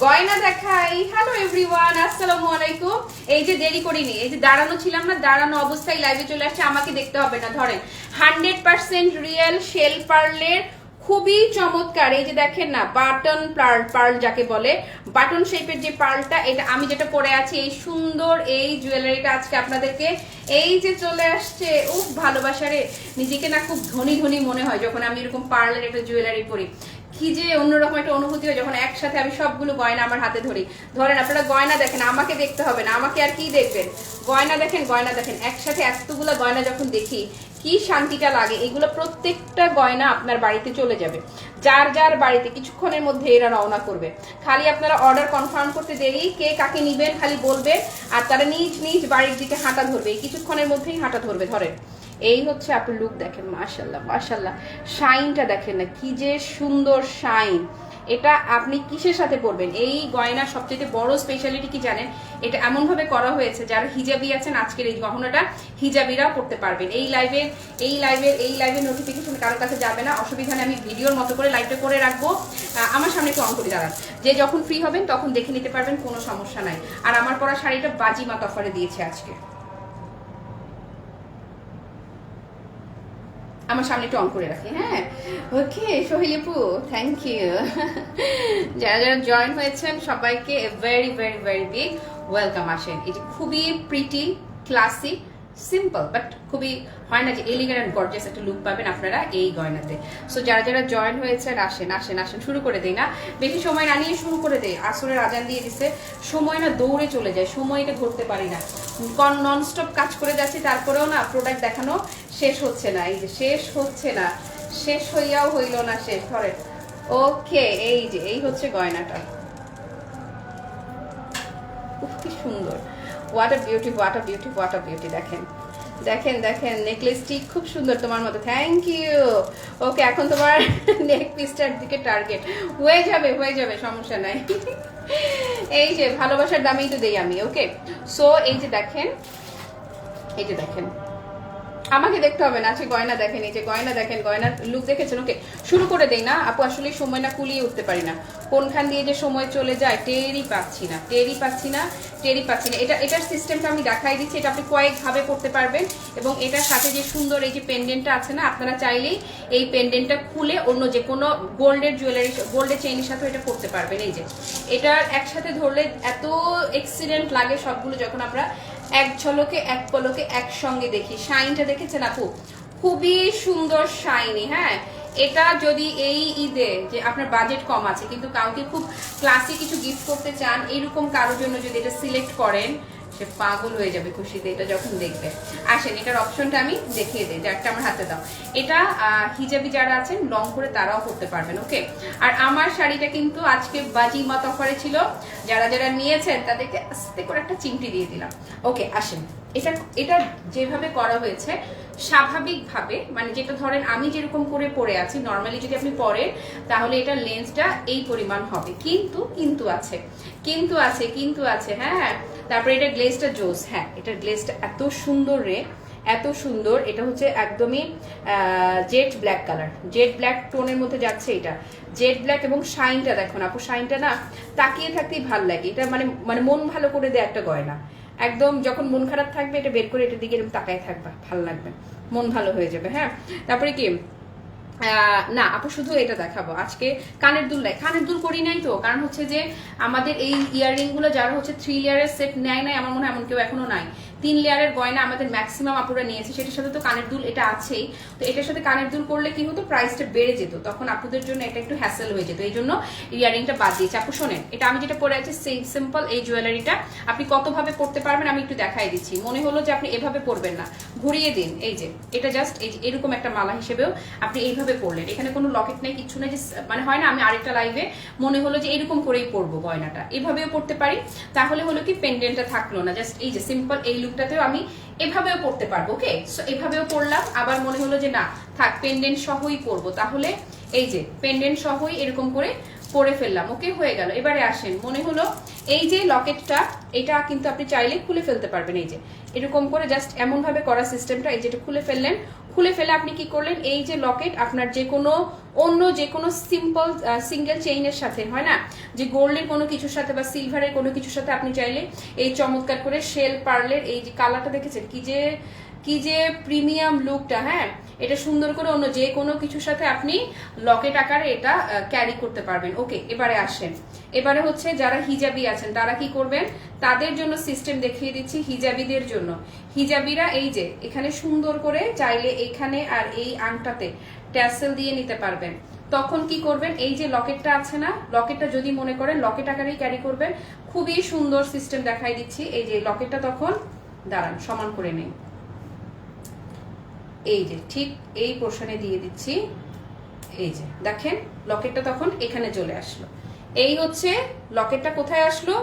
গয়না দেখাই। Hello everyone, আসসালামু আলাইকুম। এই যে দেরি করিনি, এই যে দাঁড়ানো ছিলাম না, দাঁড়ানো অবস্থায় লাইভে চলে আসছে, আমাকে দেখতে হবে না। ধরেন 100% রিয়েল শেল পার্লের খুবই চমৎকার। এই যে দেখেন না, বাটন পার্ল যাকে বলে, বাটন শেপের যে পার্লটা, এটা আমি যেটা পরে আছি, এই সুন্দর এই জুয়েলারিটা আজকে আপনাদেরকে এই যে চলে আসছে। উফ ভালোবাসারে, নিজেকে না খুব ধনী ধনী মনে হয় যখন আমি এরকম পার্লের একটা জুয়েলারি পরি। কি যে অন্যরকম একটা অনুভূতি হয় যখন একসাথে আমি সবগুলো গয়না আমার হাতে ধরি। ধরেন আপনারা গয়না দেখেন, আমাকে দেখতে হবে না, আমাকে আর কি দেখবেন, গয়না দেখেন, গয়না দেখেন। একসাথে এতগুলো গয়না যখন দেখি কি শান্তিটা লাগে। এগুলো প্রত্যেকটা গয়না আপনার বাড়িতে চলে যাবে, যার যার বাড়িতে কিছুক্ষণের মধ্যে এরা রওনা করবে। খালি আপনারা অর্ডার কনফার্ম করতে দেরি, কে কাকে নিবেন খালি বলবেন, আর তারা নিজ নিজ বাড়ির দিকে হাঁটা ধরবে, এই কিছুক্ষণের মধ্যেই হাঁটা ধরবে। ধরেন এই হচ্ছে আপনার লুক দেখেন, মাশাল্লাহ মাশাল্লাহ, শাইনটা দেখেন না কি যে সুন্দর শাইন। এটা আপনি কিসের সাথে পরবেন? এই গয়না সবচেয়ে বড় স্পেশালিটি কি জানেন? এটা এমন ভাবে করা হয়েছে যারা হিজাবি আছেন, আজকের এই গহনাটা হিজাবিরাও পড়তে পারবেন। এই লাইভের নোটিফিকেশন কারোর কাছে যাবে না, অসুবিধা নেই, আমি ভিডিওর মতো করে লাইভটা করে রাখবো। আমার সামনে একটু অন করে দাঁড়ান, যে যখন ফ্রি হবেন তখন দেখে নিতে পারবেন, কোনো সমস্যা নাই। আর আমার পরা শাড়িটা বাজিমাত অফারে দিয়েছে আজকে। আমার সামনে একটু অন করে রাখি। হ্যাঁ, ওকে সোহেলিপু, থ্যাংক ইউ। যারা যারা জয়েন হয়েছেন সবাইকে very very very big welcome. আসেন, এটি খুবই প্রিটি, ক্লাসিক, সিম্পল, বাট খুবই হয় না যে এলিগেন্ট অ্যান্ড গর্জিয়াস একটা লুক পাবেন আপনারা এই গয়নাতে। সো যারা যারা জয়েন হয়েছেন আসেন আসেন আসেন, শুরু করে দেই না, বেশি সময় না নিয়ে শুরু করে দেই। আসরের আজান দিয়ে দিছে, সময় না দৌড়ে চলে যায়, সময়টা ধরতে পারি না, ননস্টপ কাজ করে যাচ্ছি, তারপরেও না প্রোডাক্ট দেখানো শেষ হচ্ছে না। এই যে শেষ হচ্ছে না, শেষ হইয়াও হইল না শেষ। ধরেন ওকে, এই যে এই হচ্ছে গয়নাটা। খুব কি সুন্দর, what a beauty, what a beauty, what a beauty. দেখেন দেখেন দেখেন, নেকলেসটি খুব সুন্দর তোমার মতো, থ্যাংক ইউ। ওকে, এখন তোমার নেক পিসটার দিকে টার্গেট হয়ে যাবে, হয়ে যাবে, সমস্যা নাই। এই যে ভালোবাসার দামেই তো দেই আমি। ওকে, সো এই যে দেখেন, এই যে দেখেন, আমাকে দেখতে হবে না, আছে গয়না দেখেন, এই যে গয়না দেখেন, গয়নার লুক দেখেছেন। ওকে, শুরু করে দেই না আপু, আসলে সময় না কুলিয়ে উঠতে পারি না, কোনখান দিয়ে যে সময় চলে যায় টেরই পাচ্ছি না, টেরই পাচ্ছি না, টেরই পাচ্ছি না। এটার সিস্টেমটা আমি দেখাই দিচ্ছি, এটা আপনি কয়েকভাবে করতে পারবেন। এবং এটার সাথে যে সুন্দর এই যে পেন্ডেন্টটা আছে না, আপনারা চাইলেই এই পেন্ডেন্টটা খুলে অন্য যে কোনো গোল্ডের জুয়েলারি, গোল্ডের চেইনের সাথে এটা করতে পারবেন। এই যে এটার একসাথে ধরলে এত এক্সিডেন্ট লাগে সবগুলো, যখন আমরা এক ঝলকে এক পলকে একসঙ্গে দেখি। শাইনটা দেখেছেন আপু, খুবই সুন্দর শাইনি। হ্যাঁ, এটা যদি এই ঈদে যে আপনার বাজেট কম আছে কিন্তু কাউকে খুব ক্লাসি কিছু গিফট করতে চান, এইরকম কারোর জন্য যদি এটা সিলেক্ট করেন, সে পাগল হয়ে যাবে খুশিতে এটা যখন দেখবে। আসেন, এটার অপশনটা আমি দেখিয়ে দিই, যারটা আমার হাতে দাও। এটা হিজাবি যারা আছেন লং করে তারাও করতে পারবেন। ওকে, আর আমার শাড়িটা কিন্তু আজকে বাজিমাত অফারে ছিল, যারা যারা নিয়েছেন তাদেরকে আস্তে করে একটা চিমটি দিয়ে দিলাম। ওকে আসেন, এটা যেভাবে করা হয়েছে স্বাভাবিকভাবে, মানে যেটা ধরেন আমি যেরকম করে পরে আছি নর্মালি যদি আপনি পরেন, তাহলে এটা লেন্সটা এই পরিমাণ হবে, কিন্তু আছে। হ্যাঁ, তারপরে এটা গ্লেজটা জোস। হ্যাঁ, এটার গ্লেজটা এত সুন্দর রে, এত সুন্দর। এটা হচ্ছে একদমই jet black colour, jet black টোনের মধ্যে যাচ্ছে এটা, জেড ব্ল্যাক। এবং শাইনটা দেখুন আপু, শাইনটা না তাকিয়ে থাকতেই ভাল লাগে। এটা মানে মন ভালো করে দেয় একটা গয়না। একদম যখন মন খারাপ থাকবে এটা বের করে এটার দিকে এরকম তাকায় থাকবা, ভালো লাগবে, মন ভালো হয়ে যাবে। হ্যাঁ, তারপরে কি না আপু, শুধু এটা দেখাবো আজকে। কানের দুল করি নাই তো, কারণ হচ্ছে যে আমাদের এই ইয়াররিং গুলো যারা হচ্ছে 3 লেয়ারের সেট নেয় নাই, আমার মনে হয় এমন কেউ এখনো নাই। 3 লেয়ারের গয়না আমাদের ম্যাক্সিমাম আপুরা নিয়েছে, সেটার সাথে তো কানের দুল এটা আছেই। তো এটার সাথে কানের দুল করলে কি হতো, প্রাইসটা বেড়ে যেত, তখন আপুদের জন্য এটা একটু হ্যাসেল হয়ে যেত, এই জন্য ইয়াররিংটা বাদ দিয়েছে। আপু শোনেন, এটা আমি যেটা পরে আছি সিম্পল এই জুয়েলারিটা আপনি কতভাবে পড়তে পারবেন আমি একটু দেখাই দিচ্ছি। মনে হলো যে আপনি এভাবে পরবেন না, ঘুরিয়ে দিন। এই যে এটা জাস্ট এই এরকম একটা মালা হিসেবেও আপনি এইভাবে পরলেন, এখানে কোনো লকেট নেই, কিচ্ছু নেই, যে মানে হয় না আমি আরেকটা লাইভে মনে হলো যে এরকম করেই পরবো গয়নাটা, এভাবেও পড়তে পারি। তাহলে হলো কি পেন্ডেন্টটা থাকলো না, জাস্ট এই যে সিম্পল এই লুকটাতেও আমি এভাবেও পড়তে পারবো। ওকে, সো এভাবেও পড়লাম, আবার মনে হলো যে না থাক পেন্ডেন্ট সহই পরবো, তাহলে এই যে পেন্ডেন্ট সহই এরকম করে পরে ফেললাম। ওকে, হয়ে গেল। এবারে আসেন, মনে হলো এই যে লকেটটা, এটা কিন্তু আপনি চাইলে খুলে ফেলতে পারবেন। এই যে এরকম করে জাস্ট এমন ভাবে করা সিস্টেমটা, এই যেটা খুলে ফেললেন, খুলে ফেলে আপনি কি করলেন, এই যে লকেট আপনার যে কোনো অন্য যে কোনো সিম্পল সিঙ্গেল চেইনের সাথে হয় না, যে গোল্ডের কোনো কিছুর সাথে বা সিলভারের কোনো কিছুর সাথে আপনি চাইলে এই চমৎকার করে শেল পার্লের এই যে কালারটা দেখেছেন কি যে প্রিমিয়াম লুকটা, হ্যাঁ এটা সুন্দর করে অন্য যে কোনো কিছুর সাথে আপনি লকেট আকারে এটা ক্যারি করতে পারবেন। ওকে, এবারে আসেন, এবারে হচ্ছে যারা হিজাবি আছেন তারা কি করবেন, তাদের জন্য সিস্টেম দেখিয়ে দিচ্ছি। হিজাবিদের জন্য, হিজাবিরা এই যে এখানে সুন্দর করে চাইলে এইখানে আর এই আংটাতে ট্যাসেল দিয়ে নিতে পারবেন। তখন কি করবেন, এই যে লকেটটা আছে না, লকেটটা যদি মনে করেন লকেট আকারেই ক্যারি করবেন, খুবই সুন্দর সিস্টেম দেখাই দিচ্ছি। এই যে লকেটটা তখন দাঁড়ান সমান করে নেই, এই যে ঠিক এই পোর্শনে দিয়ে দিচ্ছি, এই যে দেখেন লকেটটা তখন এখানে চলে আসলো। এই হচ্ছে লকেটটা কোথায় আসলো,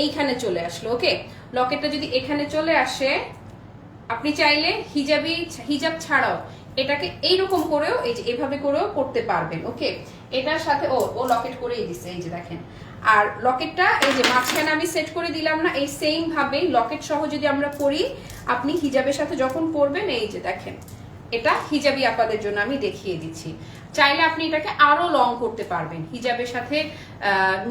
এইখানে চলে আসলো। ওকে, লকেটটা যদি এখানে চলে আসে, আপনি চাইলে হিজাব ছাড়াও এটাকে এইরকম করেও এই যে এভাবে করেও করতে পারবেন। ওকে, এটার সাথে ও লকেট করেই দিচ্ছে, এই যে দেখেন। আর লকেটটা এই যে মাঝখানে আমি সেট করে দিলাম না, এই সেম ভাবে লকেট সহ যদি আমরা করি, আপনি হিজাবের সাথে যখন পরবেন, এই যে দেখেন এটা হিজাবি আপাদের জন্য আমি দেখিয়ে দিচ্ছি। চাইলে আপনি এটাকে আরো লং করতে পারবেন হিজাবের সাথে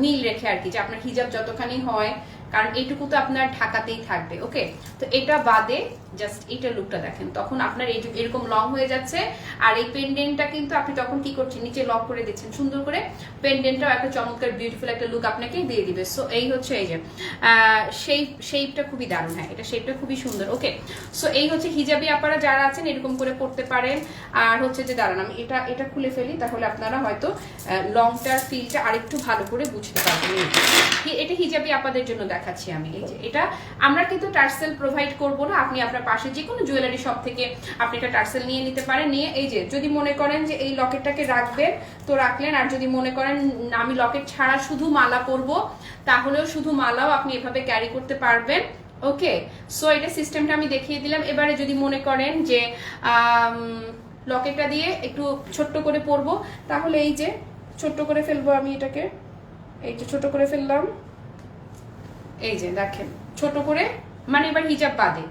মিল রেখে আর কি, যে আপনার হিজাব যতখানি হয়, কারণ এইটুকু তো আপনার ঢাকাতেই থাকবে। ওকে, তো এটা বাদে জাস্ট এইটার লুকটা দেখেন, তখন আপনার এরকম লং হয়ে যাচ্ছে। আর এই পেন্ডেন্টটা কিন্তু আপনি তখন কি করছেন, নিচে লক করে দিচ্ছেন সুন্দর করে, পেন্ডেন্টটাও একটা চমৎকার বিউটিফুল একটা লুক আপনাকে দিয়ে দিবে। সো এই হচ্ছে এই যে শেপটা খুবই দারুণ, হ্যাঁ এটা শেপটা খুবই সুন্দর। ওকে, সো এই হচ্ছে হিজাবি আপারা যারা আছেন এরকম করে পড়তে পারেন। আর হচ্ছে যে দাঁড়ান আমি এটা খুলে ফেলি, তাহলে আপনারা হয়তো লংটার ফিলটা আরেকটু ভালো করে বুঝতে পারবেন। এটা হিজাবি আপাদের জন্য দেখাচ্ছি আমি। এই যে এটা আমরা কিন্তু টার্সেল প্রোভাইড করব না, আপনি আপনার পাশে যে কোনো জুয়েলারি শপ থেকে আপনি এটা টার্সেল নিয়ে নিতে পারেন। নিয়ে এই যে যদি মনে করেন যে এই লকেটটাকে রাখবেন তো রাখলেন, আর যদি মনে করেন আমি লকেট ছাড়া শুধু মালা পরবো, তাহলেও শুধু মালাও আপনি এভাবে ক্যারি করতে পারবেন। ওকে, সো এটা সিস্টেমটা আমি দেখিয়ে দিলাম। এবারে যদি মনে করেন যে লকেটটা দিয়ে একটু ছোট্ট করে পরবো, তাহলে এই যে ছোট্ট করে ফেলবো আমি এটাকে, এই যে ছোট করে ফেললাম, এই যে দেখেন ছোট করে, মানে এবার হিজাব বাদে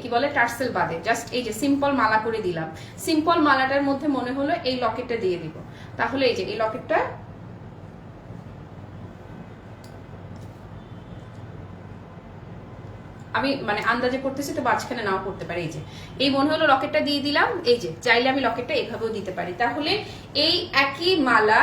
কি বলে টার্সেল বাদে জাস্ট এই যে সিম্পল মালা করে দিলাম। সিম্পল মালাটার মধ্যে মনে হলো এই লকেটটা দিয়ে দিব, তাহলে এই যে এই লকেটটা আমি মানে আন্দাজে করতেছি তো মাঝখানে নাও করতে পারি। এই যে এই মনে হলো লকেটটা দিয়ে দিলাম, এই যে চাইলে আমি লকেটটা এভাবেও দিতে পারি। তাহলে এই একই মালা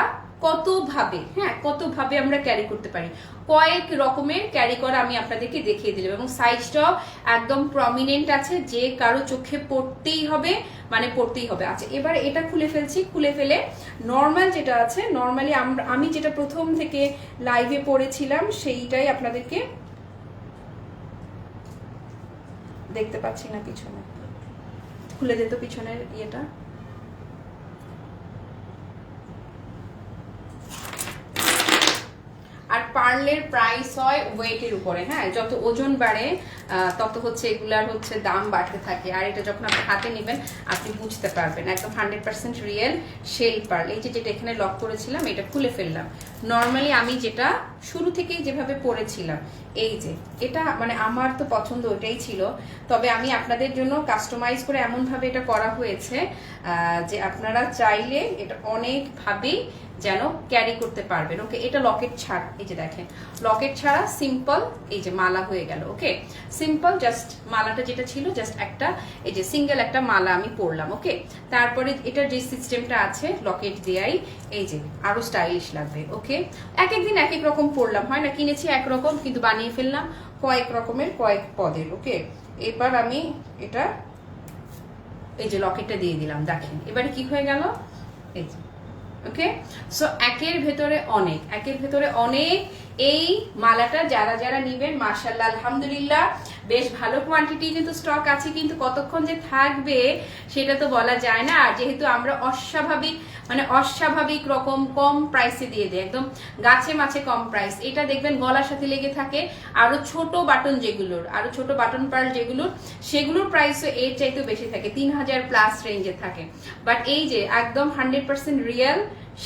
কতভাবে আমরা ক্যারি করতে পারি, কয়েক রকমের ক্যারি করা আমি আপনাদেরকে দেখিয়ে দিলাম। এবং সাইজটাও একদম প্রমিনেন্ট আছে, যে কারো চোখে পড়তেই হবে, মানে পড়তেই হবে। আচ্ছা, এবার এটা খুলে ফেলছি। খুলে ফেলে নর্মাল যেটা আছে, নর্মালি আমি যেটা প্রথম থেকে লাইভে পড়েছিলাম সেইটাই আপনাদেরকে দেখতে পাচ্ছি না, পিছনে খুলে দিত পিছনের ইয়েটা। আর পার্লের প্রাইস হয় ওয়েটের উপরে, হ্যাঁ যত ওজন বাড়ে তত হচ্ছে এগুলার হচ্ছে দাম বাড়তে থাকে। আর এটা যখন আপনি হাতে নেবেন আপনি বুঝতে পারবেন একদম 100% রিয়েল শেল পার্ল। এই যে যেটা এখানে লক করেছিলাম এটা খুলে ফেললাম। নর্মালি আমি যেটা শুরু থেকেই যেভাবে পরেছিলাম, এই যে এটা মানে আমার তো পছন্দ ওটাই ছিল, তবে আমি আপনাদের জন্য কাস্টমাইজ করে এমনভাবে এটা করা হয়েছে যে আপনারা চাইলে এটা অনেকভাবেই যেন ক্যারি করতে পারবেন। ওকে, এটা লকেট ছাড়া, এই যে দেখেন লকেট ছাড়া সিম্পল এই যে মালা হয়ে গেল। ওকে, সিম্পল জাস্ট মালাটা যেটা ছিল জাস্ট একটা এই যে সিঙ্গেল একটা মালা আমি পরলাম। ওকে, তারপরে এটার যে সিস্টেমটা আছে লকেট দেয়াই এই যে আরো স্টাইলিশ লাগবে। ওকে, এক একদিন এক এক রকম পরলাম, হয় না কিনেছি একরকম কিন্তু বানিয়ে ফেললাম কয়েক রকমের কয়েক পদের। ওকে, এবার আমি এটা এই যে লকেটটা দিয়ে দিলাম, দেখেন এবারে কি হয়ে গেল এই যে। ওকে, সো একের ভেতরে অনেক এই মালাটা যারা যারা নিবেন মাশাআল্লাহ আলহামদুলিল্লাহ বেশ ভালো কোয়ান্টিটি কিন্তু স্টক আছে, কিন্তু কতক্ষণ যে থাকবে সেটা তো বলা যায় না। আর যেহেতু আমরা অস্বাভাবিক রকম কম প্রাইসে দিয়ে দেয়, একদম গাছে মাছে কম প্রাইস। এটা দেখবেন গলার সাথে লেগে থাকে আরো ছোট বাটন পার্ল যেগুলোর সেগুলোর প্রাইসও এর চাইতেও বেশি থাকে, 3000 প্লাস রেঞ্জে থাকে। বাট এই যে একদম 100% রিয়েল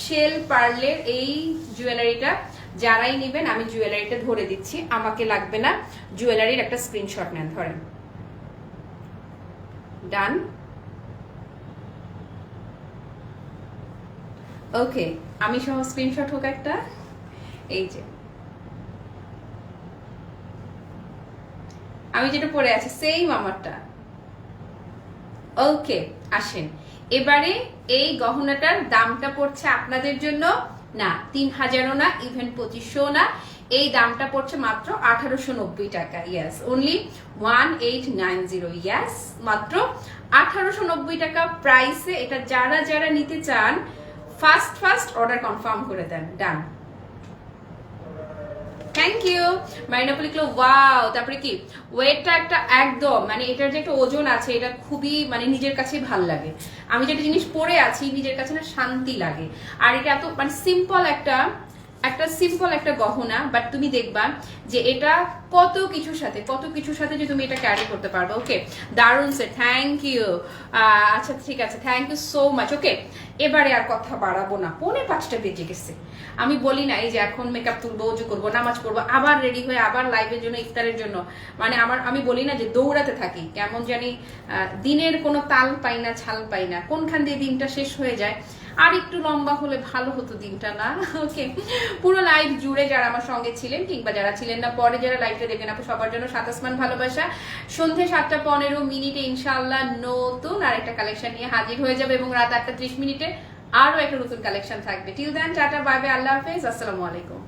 শেল পার্লের এই জুয়েলারিটা যারাই নেবেন, আমি জুয়েলারিটা ধরে দিচ্ছি, আমাকে লাগবে না, জুয়েলারির একটা স্ক্রিনশট নেন, ধরেন ডান। ওকে, আমি সহ স্ক্রিনশট হোক একটা, এই যে আমি যেটা পরে আছি সেম আমারটা। ওকে, আসেন এবারে এই গহনাটার দামটা পড়ছে আপনাদের জন্য না 3000ও না, ইভেন 2500ও না, এই দামটা পড়ছে মাত্র 1890 টাকা। Yes, only 1890। ইয়েস, মাত্র 1890 টাকা প্রাইসে এটা যারা যারা নিতে চান ফার্স্ট অর্ডার কনফার্ম করে দেন। ডান, থ্যাংক ইউ মারিনা পলিক্লো। ওয়াও, তারপরে কি ওয়েটটা একটা একদম মানে এটার যে একটা ওজন আছে এটা খুবই মানে নিজের কাছে ভাল লাগে। আমি যেটা জিনিস পরে আছি নিজের কাছে না শান্তি লাগে। আর এটা এত মানে সিম্পল একটা গহনা, বাট তুমি দেখবা যে এটা কত কিছুর সাথে যে তুমি এটা ক্যারি করতে পারবে। ওকে, দারুণ সে, থ্যাংক ইউ। আচ্ছা ঠিক আছে, থ্যাংক ইউ সো মাচ। ওকে, এবারে আর কথা বাড়াবো না, 4:45 বেজে গেছে। আমি বলি না এই যে এখন মেকআপ তুলবো, উজু করবো, নামাজ পড়বো, আবার রেডি হয়ে আবার লাইভের জন্য, ইফতারের জন্য, মানে আমি বলি না যে দৌড়াতে থাকি, কেমন জানি দিনের কোনো তাল পাই না, ছাল পাই না, কোনখান দিয়ে দিনটা শেষ হয়ে যায়। আর একটু লম্বা হলে ভালো হতো দিনটা, না? ওকে, পুরো লাইভ জুড়ে যারা আমার সঙ্গে ছিলেন কিংবা যারা ছিলেন না, পরে যারা লাইভটা দেখবেন, আপু সবার জন্য সাতাসমান ভালোবাসা। সন্ধ্যে 7:15 ইনশাআল্লাহ নতুন আরেকটা কালেকশন নিয়ে হাজির হয়ে যাবে এবং রাত 8:30 আরো একটা নতুন কালেকশন থাকবে। Till then, tata, bye bye, আল্লাহ হাফেজ, আসসালামু আলাইকুম।